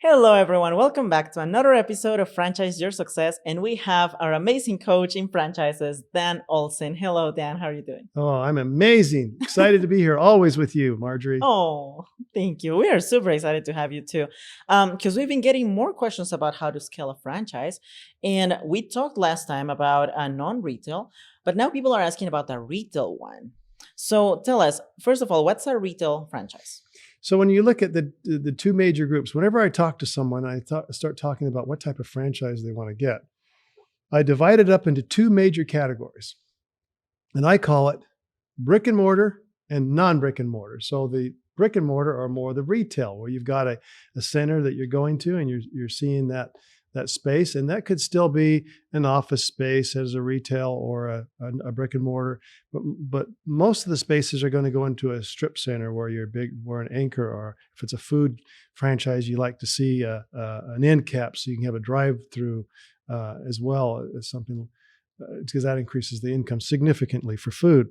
Hello, everyone. Welcome back to another episode of Franchise Your Success. And we have our amazing coach in franchises, Dan Olsen. Hello, Dan. How are you doing? Oh, I'm amazing. Excited to be here always with you, Marjorie. Oh, thank you. We are super excited to have you too. Because we've been getting more questions about how to scale a franchise. And we talked last time about a non-retail, but now people are asking about the retail one. So tell us, first of all, what's a retail franchise? So when you look at the two major groups, whenever I talk to someone, I start talking about what type of franchise they want to get. I divide it up into two major categories, and I call it brick and mortar and non-brick and mortar. So the brick and mortar are more the retail, where you've got a center that you're going to and you're seeing that space, and that could still be an office space as a retail or a brick and mortar, but most of the spaces are going to go into a strip center where where an anchor, or if it's a food franchise, you like to see an end cap so you can have a drive-through as well as something, because that increases the income significantly for food.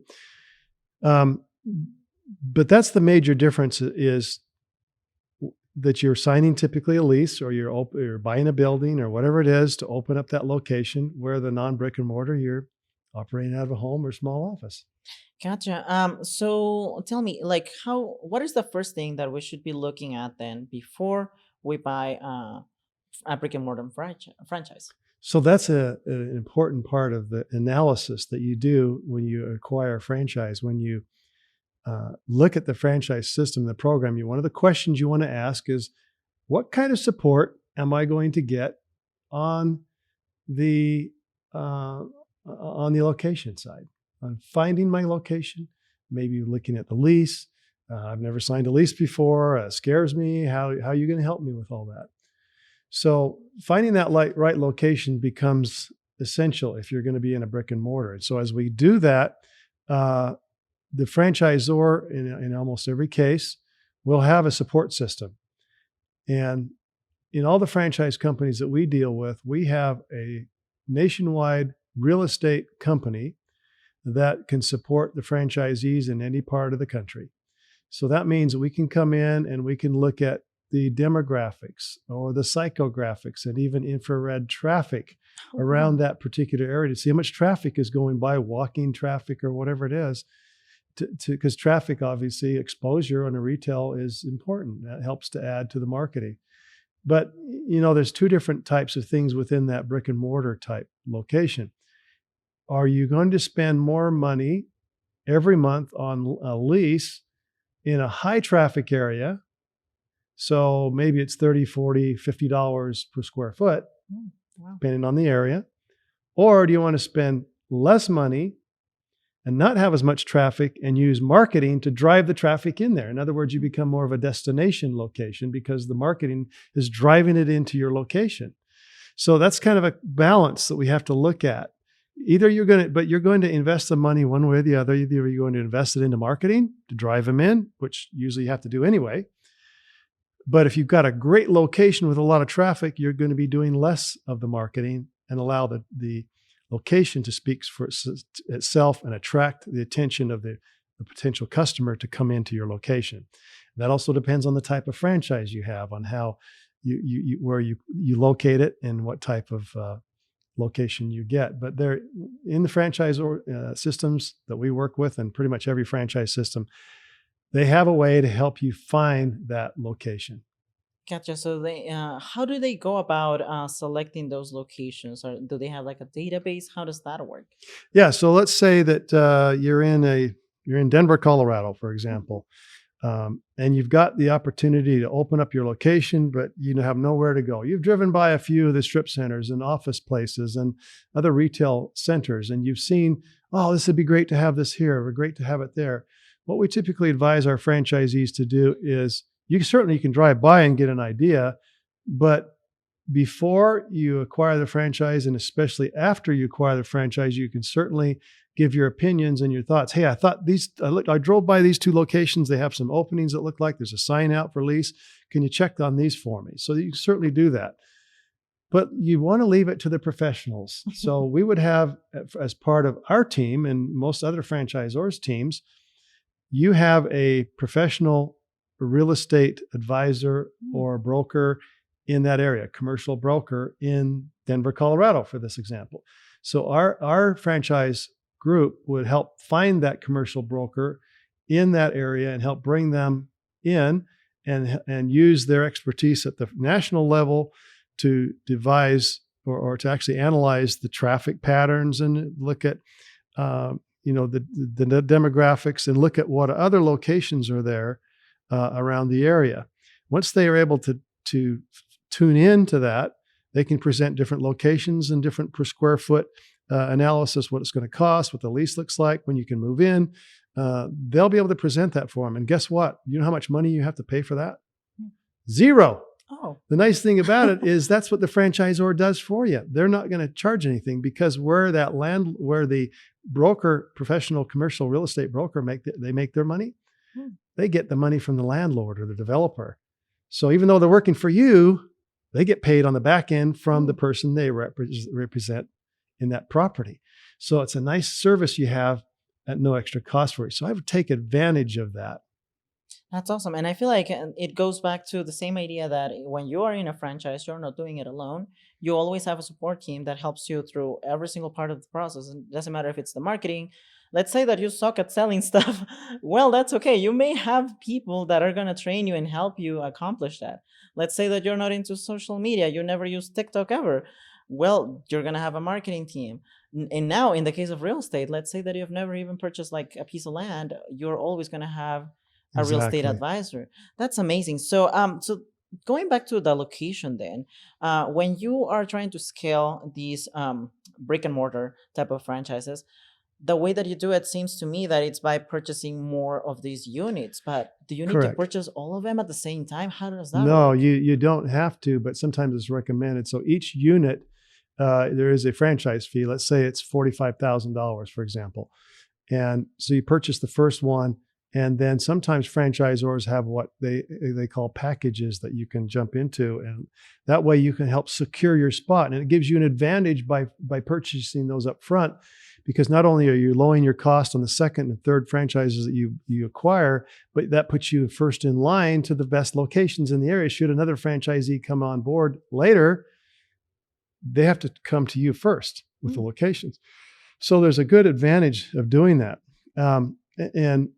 But that's the major difference, is that you're signing typically a lease, or you're buying a building or whatever it is to open up that location, where the non-brick and mortar, you're operating out of a home or small office. Gotcha. So tell me, like, what is the first thing that we should be looking at then before we buy a brick and mortar franchise? So that's an important part of the analysis that you do when you acquire a franchise. When you look at the franchise system, the program, one of the questions you want to ask is, what kind of support am I going to get on the location side, on finding my location? Maybe looking at the lease. I've never signed a lease before. It scares me. How are you going to help me with all that? So finding that right location becomes essential if you're going to be in a brick and mortar. And so as we do that, the franchisor, in almost every case, will have a support system. And in all the franchise companies that we deal with, we have a nationwide real estate company that can support the franchisees in any part of the country. So that means that we can come in and we can look at the demographics or the psychographics and even infrared traffic around that particular area to see how much traffic is going by, walking traffic or whatever it is. Because traffic, obviously, exposure on a retail is important. That helps to add to the marketing. But, there's two different types of things within that brick and mortar type location. Are you going to spend more money every month on a lease in a high traffic area? So maybe it's $30, $40, $50 per square foot, depending on the area. Or do you want to spend less money and not have as much traffic and use marketing to drive the traffic in there? In other words, you become more of a destination location because the marketing is driving it into your location. So that's kind of a balance that we have to look at. Either you're going to invest the money one way or the other. Either you're going to invest it into marketing to drive them in, which usually you have to do anyway. But if you've got a great location with a lot of traffic, you're going to be doing less of the marketing and allow the location to speak for itself and attract the attention of the potential customer to come into your location. That also depends on the type of franchise you have, on how where you locate it and what type of location you get. But there, in the franchise systems that we work with, and pretty much every franchise system, they have a way to help you find that location. Gotcha. So how do they go about selecting those locations? Or do they have like a database? How does that work? Yeah. So let's say that you're in Denver, Colorado, for example, and you've got the opportunity to open up your location, but you have nowhere to go. You've driven by a few of the strip centers and office places and other retail centers, and you've seen, oh, this would be great to have this here, or great to have it there. What we typically advise our franchisees to do is, you can drive by and get an idea, but before you acquire the franchise, and especially after you acquire the franchise, you can certainly give your opinions and your thoughts. Hey, I drove by these two locations. They have some openings that look like there's a sign out for lease. Can you check on these for me? So you can certainly do that. But you want to leave it to the professionals. So we would have, as part of our team and most other franchisors' teams, you have a professional real estate advisor or broker in that area, commercial broker in Denver, Colorado, for this example. So our franchise group would help find that commercial broker in that area and help bring them in and use their expertise at the national level to devise or to actually analyze the traffic patterns and look at the demographics and look at what other locations are there around the area. Once they are able to tune into that, they can present different locations and different per square foot analysis, what it's going to cost, what the lease looks like, when you can move in. They'll be able to present that for them. And guess what? You know how much money you have to pay for that? Zero. Oh, The nice thing about it is that's what the franchisor does for you. They're not going to charge anything, because where the broker, professional commercial real estate broker make their money, they get the money from the landlord or the developer. So even though they're working for you, they get paid on the back end from the person they represent in that property. So it's a nice service you have at no extra cost for you. So I would take advantage of that. that's awesome. And I feel like it goes back to the same idea that when you are in a franchise, you're not doing it alone. You always have a support team that helps you through every single part of the process. And it doesn't matter if it's the marketing. Let's say that you suck at selling stuff. Well, that's okay. You may have people that are going to train you and help you accomplish that. Let's say that you're not into social media. You never use TikTok ever. Well, you're going to have a marketing team. And now in the case of real estate, let's say that you've never even purchased like a piece of land. You're always going to have a real estate Exactly. advisor. That's amazing. So going back to the location then, when you are trying to scale these brick and mortar type of franchises, the way that you do it seems to me that it's by purchasing more of these units. But do you need to Correct. purchase all of them at the same time? How does that No, work? you don't have to, but sometimes it's recommended. So each unit, there is a franchise fee. Let's say it's $45,000, for example. And so you purchase the first one, and then sometimes franchisors have what they call packages that you can jump into, and that way you can help secure your spot. And it gives you an advantage by purchasing those up front, because not only are you lowering your cost on the second and third franchises that you acquire, but that puts you first in line to the best locations in the area. Should another franchisee come on board later, they have to come to you first with the locations. So there's a good advantage of doing that. And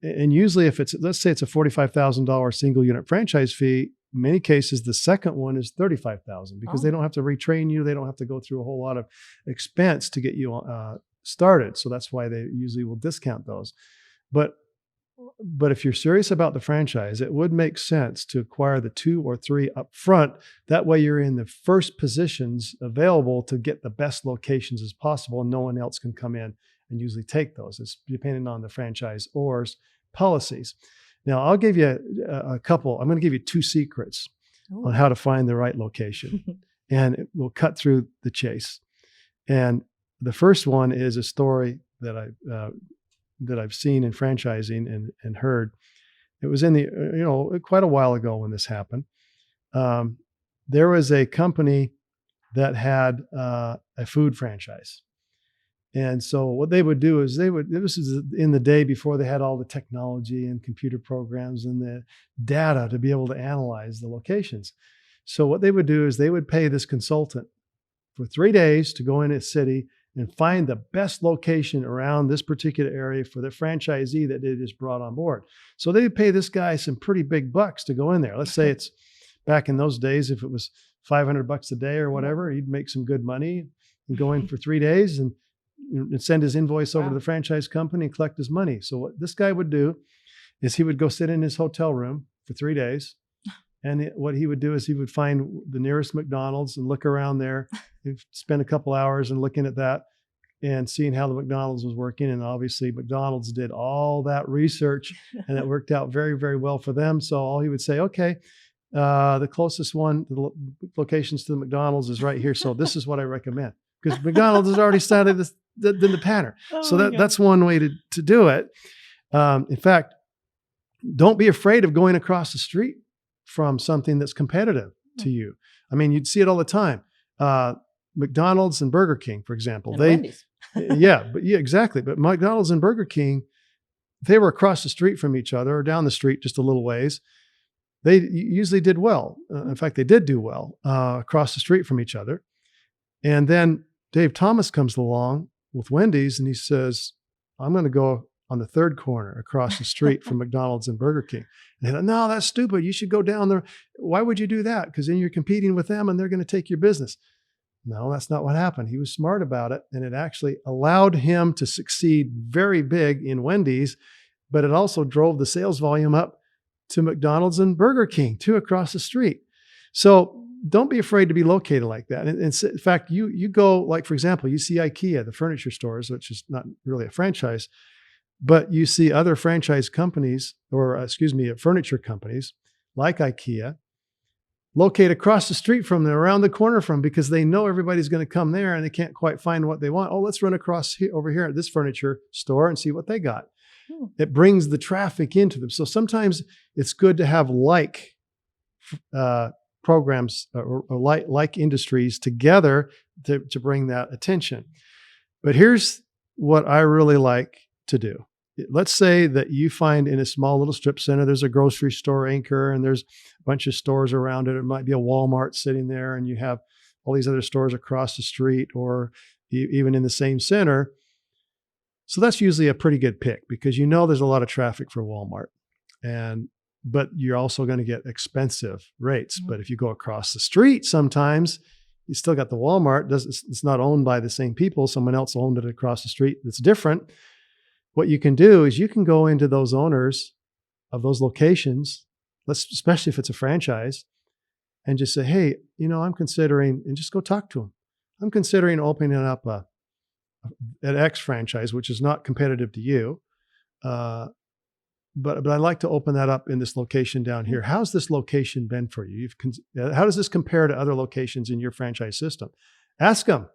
usually if let's say it's a $45,000 single unit franchise fee, in many cases, the second one is $35,000, because they don't have to retrain you. They don't have to go through a whole lot of expense to get you started. So that's why they usually will discount those. But if you're serious about the franchise, it would make sense to acquire the 2 or 3 up front. That way you're in the first positions available to get the best locations as possible, and no one else can come in and usually take those. It's depending on the franchisor's policies. Now, I'll give you a couple. I'm going to give you 2 secrets on how to find the right location, and we'll cut through the chase. And the first one is a story that I've seen in franchising and heard. It was in quite a while ago when this happened. There was a company that had a food franchise. And so what they would do is this is in the day before they had all the technology and computer programs and the data to be able to analyze the locations. So what they would do is they would pay this consultant for 3 days to go in a city and find the best location around this particular area for the franchisee that they just brought on board. So they would pay this guy some pretty big bucks to go in there. Let's say it's back in those days, if it was $500 a day or whatever, he'd make some good money and go in for 3 days and send his invoice over to the franchise company and collect his money. So what this guy would do is he would go sit in his hotel room for 3 days. And what he would do is he would find the nearest McDonald's and look around there. He'd spend a couple hours and looking at that and seeing how the McDonald's was working. And obviously McDonald's did all that research, and it worked out very, very well for them. So all he would say, okay, the closest one, the locations to the McDonald's is right here. So this is what I recommend, because McDonald's has already started the pattern. So that's one way to do it. In fact, don't be afraid of going across the street from something that's competitive to you. I mean, you'd see it all the time. McDonald's and Burger King, for example, And Wendy's. exactly. But McDonald's and Burger King, they were across the street from each other or down the street just a little ways. they usually did well. In fact, they did do well across the street from each other. And then Dave Thomas comes along with Wendy's and he says, I'm going to go on the third corner across the street from McDonald's and Burger King. And they thought, no, that's stupid. You should go down there. Why would you do that? Because then you're competing with them and they're going to take your business. No, that's not what happened. He was smart about it. And it actually allowed him to succeed very big in Wendy's, but it also drove the sales volume up to McDonald's and Burger King too across the street. So don't be afraid to be located like that. And in fact, you go, like, for example, you see IKEA, the furniture stores, which is not really a franchise, but you see other franchise companies, or furniture companies like IKEA, located across the street from them, around the corner from, because they know everybody's going to come there and they can't quite find what they want. Oh, let's run across over here at this furniture store and see what they got. It brings the traffic into them. So sometimes it's good to have programs or like industries together to bring that attention. But here's what I really like to do. Let's say that you find in a small little strip center, there's a grocery store anchor and there's a bunch of stores around it. It might be a Walmart sitting there and you have all these other stores across the street or even in the same center. So that's usually a pretty good pick because you know there's a lot of traffic for Walmart, but you're also going to get expensive rates. But if you go across the street, sometimes you still got the Walmart. It's not owned by the same people. Someone else owned it across the street. That's different. What you can do is you can go into those owners of those locations, especially if it's a franchise, and just say, hey, I'm considering, and just go talk to them. I'm considering opening up an X franchise, which is not competitive to you. But I'd like to open that up in this location down here. How's this location been for you? How does this compare to other locations in your franchise system? Ask them.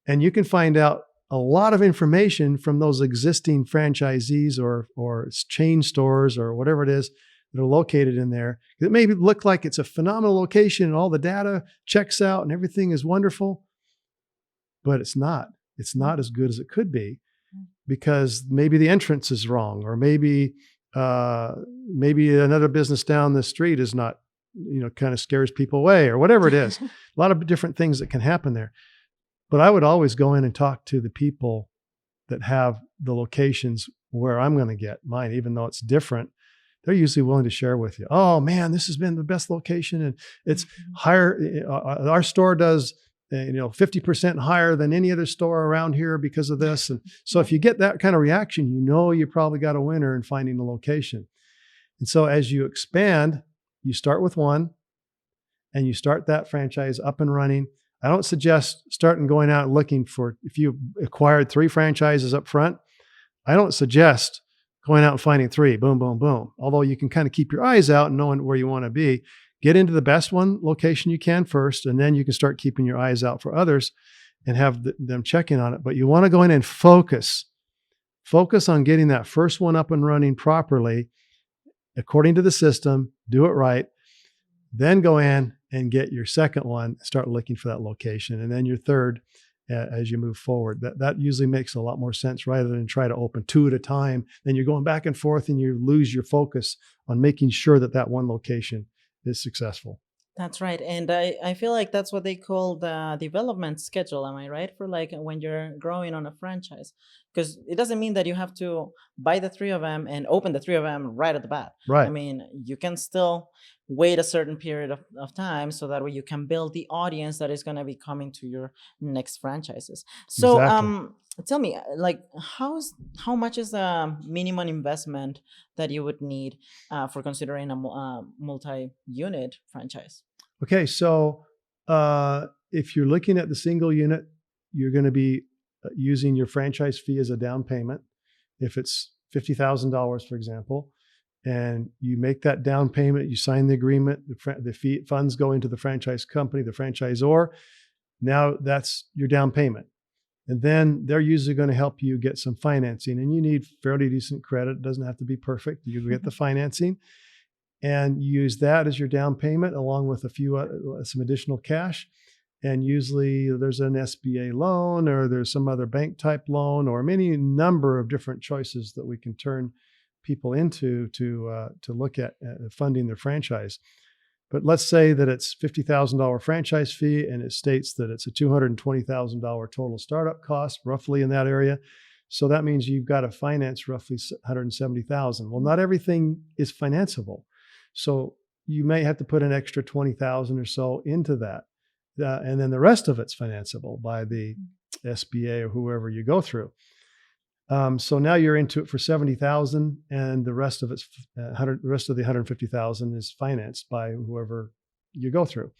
And you can find out a lot of information from those existing franchisees or chain stores or whatever it is that are located in there. It may look like it's a phenomenal location and all the data checks out and everything is wonderful, but it's not. It's not as good as it could be because maybe the entrance is wrong, or maybe another business down the street is not, kind of scares people away, or whatever it is. A lot of different things that can happen there. But I would always go in and talk to the people that have the locations where I'm going to get mine, even though it's different. They're usually willing to share with you. Oh man, this has been the best location, and it's higher. Our store does 50% higher than any other store around here because of this. And so if you get that kind of reaction, you probably got a winner in finding a location. And so as you expand, you start with one and you start that franchise up and running. I don't suggest starting going out and looking for, if you acquired 3 franchises up front, I don't suggest going out and finding 3, boom, boom, boom. Although you can kind of keep your eyes out and knowing where you want to be. Get into the best one location you can first, and then you can start keeping your eyes out for others and have them checking on it. But you want to go in and focus on getting that first one up and running properly, according to the system, do it right. Then go in and get your second one, start looking for that location, and then your third as you move forward. That usually makes a lot more sense rather than try to open 2 at a time. Then you're going back and forth and you lose your focus on making sure that one location is successful. That's right. And I feel like that's what they call the development schedule. Am I right? For like when you're growing on a franchise, because it doesn't mean that you have to buy the 3 of them and open the 3 of them right at the bat. Right. I mean, you can still wait a certain period of time so that way you can build the audience that is going to be coming to your next franchises. So Exactly. tell me, like, how much is the minimum investment that you would need for considering a multi-unit franchise? Okay, so if you're looking at the single unit, you're going to be using your franchise fee as a down payment. If it's $50,000, for example, and you make that down payment, you sign the agreement, the funds go into the franchise company, the franchisor. Now that's your down payment. And then they're usually going to help you get some financing, and you need fairly decent credit. It doesn't have to be perfect. You get the financing and use that as your down payment along with some additional cash. And usually there's an SBA loan or there's some other bank type loan or any number of different choices that we can turn people into to look at funding their franchise. But let's say that it's $50,000 franchise fee, and it states that it's a $220,000 total startup cost, roughly in that area. So that means you've got to finance roughly $170,000. Well, not everything is financeable, so you may have to put an extra $20,000 or so into that, and then the rest of it's financeable by the SBA or whoever you go through. So now you're into it for $70,000, and the rest of it's the rest of the $150,000 is financed by whoever you go through.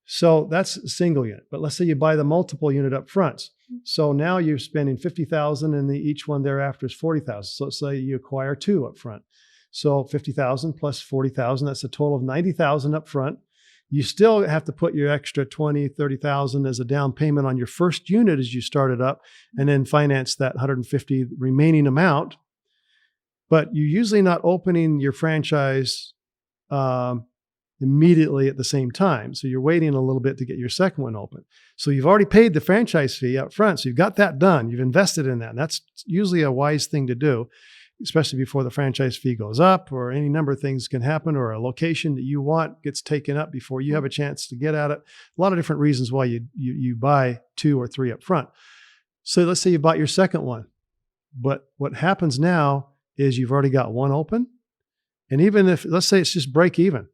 So that's a single unit. But let's say you buy the multiple unit up front. So now you're spending $50,000, and each one thereafter is $40,000. So let's say you acquire two up front. So $50,000 plus $40,000, that's a total of $90,000 up front. You still have to put your extra $20,000, $30,000 as a down payment on your first unit as you start it up, and then finance that $150,000 remaining amount. But you're usually not opening your franchise immediately at the same time. So you're waiting a little bit to get your second one open. So you've already paid the franchise fee up front. So you've got that done. You've invested in that. And that's usually a wise thing to do, especially before the franchise fee goes up, or any number of things can happen, or a location that you want gets taken up before you have a chance to get at it. A lot of different reasons why you buy two or three up front. So let's say you bought your second one. But what happens now is you've already got one open. And even if, let's say it's just break even,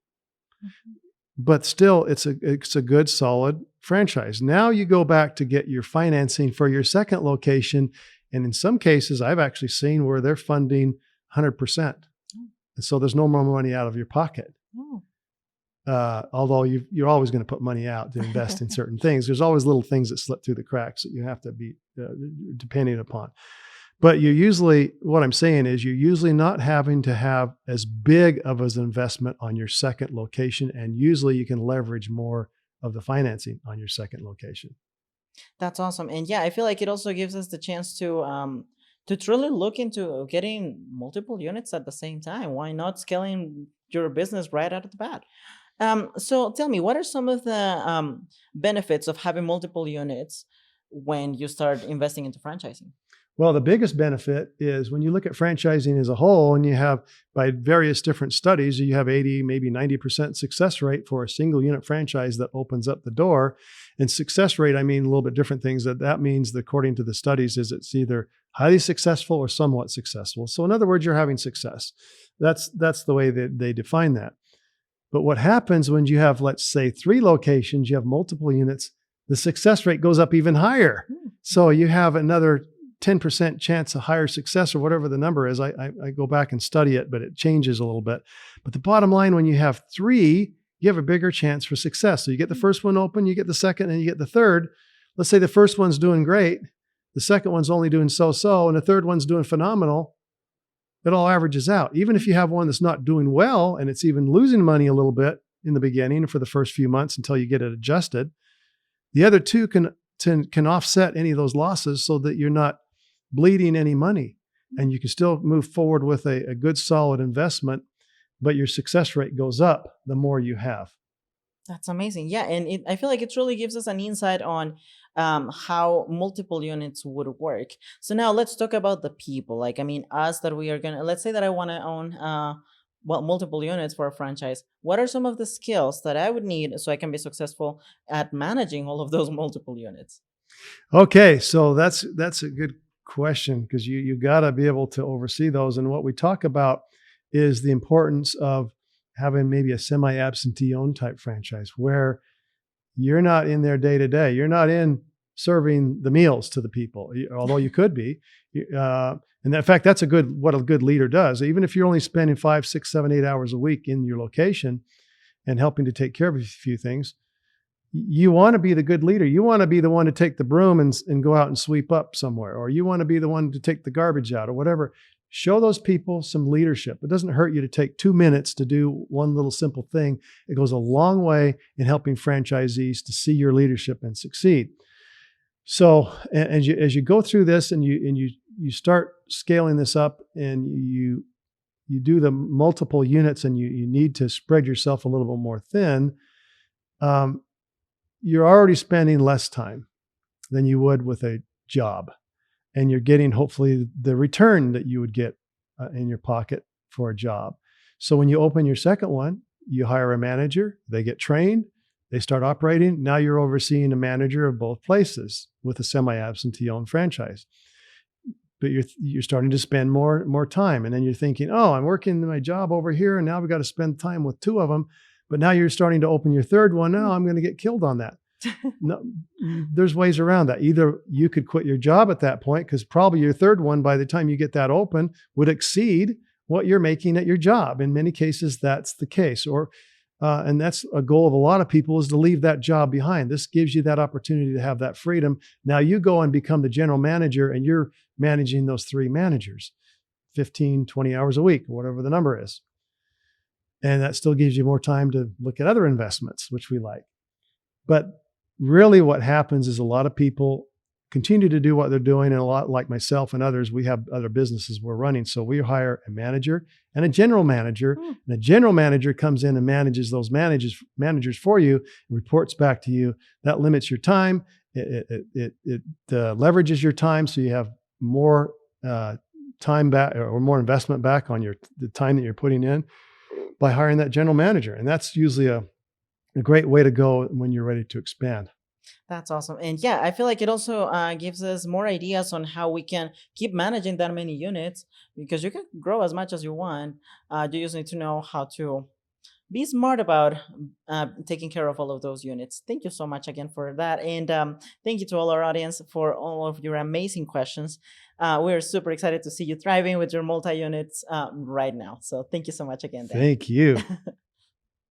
but still it's a good solid franchise. Now you go back to get your financing for your second location. And in some cases, I've actually seen where they're funding 100%. And so there's no more money out of your pocket. Although you're always going to put money out to invest in certain things. There's always little things that slip through the cracks that you have to be depending upon. But what I'm saying is you're usually not having to have as big of an investment on your second location. And usually you can leverage more of the financing on your second location. That's awesome. And yeah, I feel like it also gives us the chance to truly look into getting multiple units at the same time. Why not scaling your business right out of the bat? So tell me, what are some of the benefits of having multiple units when you start investing into franchising? Well, the biggest benefit is when you look at franchising as a whole, and you have, by various different studies, you have 80, maybe 90% success rate for a single unit franchise that opens up the door. And success rate, I mean a little bit different things. That means, according to the studies, is it's either highly successful or somewhat successful. So in other words, you're having success. That's the way that they define that. But what happens when you have, let's say, 3 locations, you have multiple units, the success rate goes up even higher. So you have another 10% chance of higher success, or whatever the number is. I go back and study it, but it changes a little bit. But the bottom line, when you have 3, you have a bigger chance for success. So you get the first one open, you get the second, and you get the third. Let's say the first one's doing great, the second one's only doing so-so, and the third one's doing phenomenal. It all averages out. Even if you have one that's not doing well, and it's even losing money a little bit in the beginning for the first few months until you get it adjusted, the other 2 can offset any of those losses so that you're not bleeding any money, and you can still move forward with a good solid investment, but your success rate goes up the more you have. That's amazing. Yeah, and I feel like it really gives us an insight on how multiple units would work. So now let's talk about the people. Like, I mean, us that we are gonna. Let's say that I want to own multiple units for a franchise. What are some of the skills that I would need so I can be successful at managing all of those multiple units? Okay, so that's a good question, because you got to be able to oversee those. And what we talk about is the importance of having maybe a semi-absentee owned type franchise, where you're not in there day to day. You're not in serving the meals to the people, although you could be. And in fact, that's what a good leader does. Even if you're only spending 5, 6, 7, 8 hours a week in your location and helping to take care of a few things, you want to be the good leader. You want to be the one to take the broom and go out and sweep up somewhere, or you want to be the one to take the garbage out, or whatever. Show those people some leadership. It doesn't hurt you to take 2 minutes to do one little simple thing. It goes a long way in helping franchisees to see your leadership and succeed. So as you go through this, and you start scaling this up, and you do the multiple units, and you need to spread yourself a little bit more thin, you're already spending less time than you would with a job, and you're getting hopefully the return that you would get in your pocket for a job. So when you open your second one, you hire a manager, they get trained, they start operating. Now you're overseeing a manager of both places with a semi-absentee owned franchise. But you're starting to spend more time, and then you're thinking, oh, I'm working my job over here, and now we've got to spend time with two of them. But now you're starting to open your third one. No, I'm going to get killed on that. No, there's ways around that. Either you could quit your job at that point, because probably your third one, by the time you get that open, would exceed what you're making at your job. In many cases, that's the case. And that's a goal of a lot of people, is to leave that job behind. This gives you that opportunity to have that freedom. Now you go and become the general manager, and you're managing those three managers, 15, 20 hours a week, whatever the number is. And that still gives you more time to look at other investments, which we like. But really what happens is a lot of people continue to do what they're doing. And a lot like myself and others, we have other businesses we're running. So we hire a manager and a general manager. And the general manager comes in and manages those managers for you and reports back to you. That limits your time. It leverages your time, so you have more time back, or more investment back on the time that you're putting in by hiring that general manager. And that's usually a great way to go when you're ready to expand. That's awesome. And yeah, I feel like it also gives us more ideas on how we can keep managing that many units, because you can grow as much as you want. You just need to know how to be smart about taking care of all of those units. Thank you so much again for that. And thank you to all our audience for all of your amazing questions. We're super excited to see you thriving with your multi units right now. So thank you so much again, Dan. Thank you.